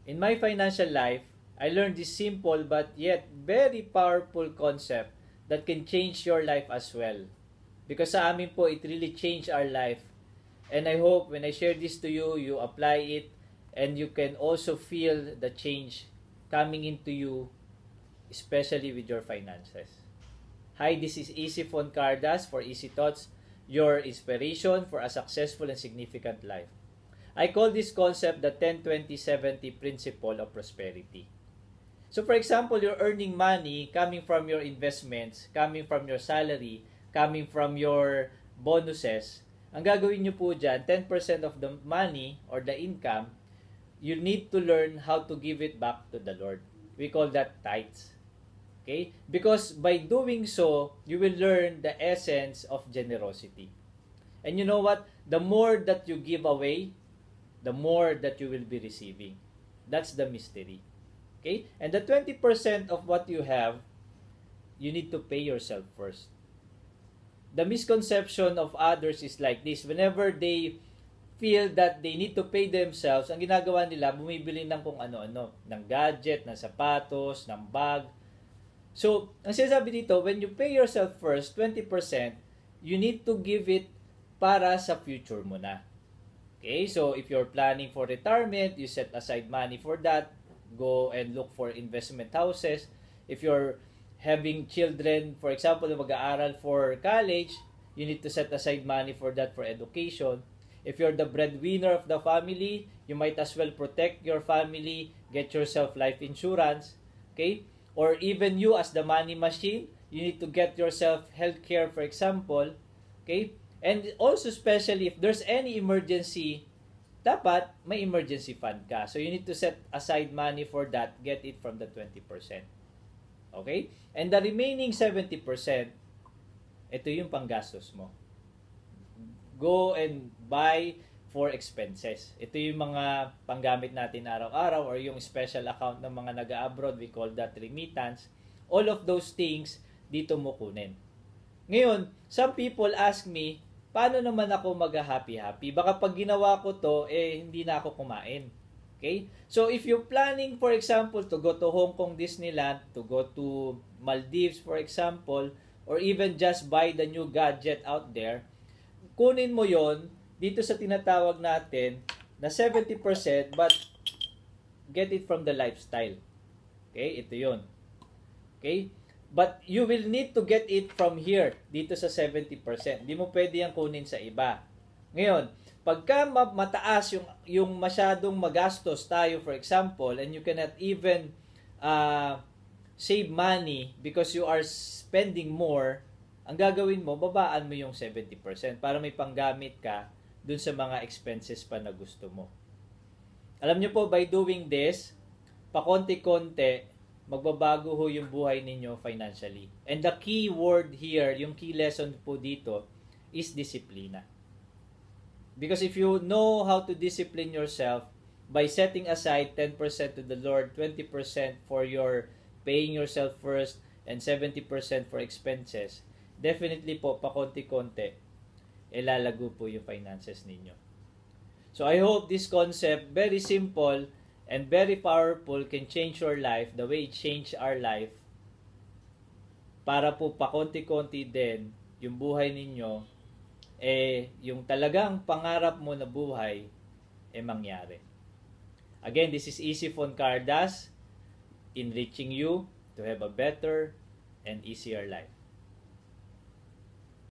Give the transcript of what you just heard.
In my financial life, I learned this simple but yet very powerful concept that can change your life as well. Because sa amin po, it really changed our life. And I hope when I share this to you, you apply it and you can also feel the change coming into you, especially with your finances. Hi, this is Easy Foncardas for Easy Thoughts, your inspiration for a successful and significant life. I call this concept the 10-20-70 principle of prosperity. So for example, you're earning money coming from your investments, coming from your salary, coming from your bonuses. Ang gagawin nyo po dyan, 10% of the money or the income, you need to learn how to give it back to the Lord. We call that tithes. Okay? Because by doing so, you will learn the essence of generosity. And you know what? The more that you give away, the more that you will be receiving. That's the mystery. Okay? And the 20% of what you have, you need to pay yourself first. The misconception of others is like this. Whenever they feel that they need to pay themselves, ang ginagawa nila, bumibili ng kung ano-ano. Ng gadget, ng sapatos, ng bag. So, ang sinasabi dito, when you pay yourself first, 20%, you need to give it para sa future mo na. Okay? So, if you're planning for retirement, you set aside money for that. Go and look for investment houses. If you're having children, for example, mag-aaral for college, you need to set aside money for that for education. If you're the breadwinner of the family, you might as well protect your family, get yourself life insurance, okay? Or even you as the money machine, you need to get yourself healthcare, for example, okay? And also especially if there's any emergency, dapat may emergency fund ka. So you need to set aside money for that, get it from the 20%. Okay? And the remaining 70%, ito yung panggastos mo. Go and buy for expenses. Ito yung mga panggamit natin araw-araw or yung special account ng mga nag-abroad, we call that remittance. All of those things, dito mo kunin. Ngayon, some people ask me, paano naman ako mag-happy-happy? Baka pag ginawa ko to, hindi na ako kumain. Okay? So, if you're planning, for example, to go to Hong Kong Disneyland, to go to Maldives, for example, or even just buy the new gadget out there, kunin mo yon dito sa tinatawag natin na 70%, but get it from the lifestyle. Okay? Ito yon. Okay? But you will need to get it from here, dito sa 70%. Hindi mo pwede yung kunin sa iba. Ngayon, pagka mataas yung masyadong magastos tayo, for example, and you cannot even save money because you are spending more, ang gagawin mo, babaan mo yung 70% para may panggamit ka dun sa mga expenses pa na gusto mo. Alam nyo po, by doing this, pakonti-konti, magbabago ho yung buhay ninyo financially. And the key word here, yung key lesson po dito, is disiplina. Because if you know how to discipline yourself by setting aside 10% to the Lord, 20% for your paying yourself first, and 70% for expenses, definitely po, pakonti-konti, lalago po yung finances ninyo. So I hope this concept, very simple, and very powerful, can change your life the way it changed our life, para po pakonti-konti din yung buhay ninyo, yung talagang pangarap mo na buhay, mangyari. Again, this is Easy Foncardas, enriching you to have a better and easier life.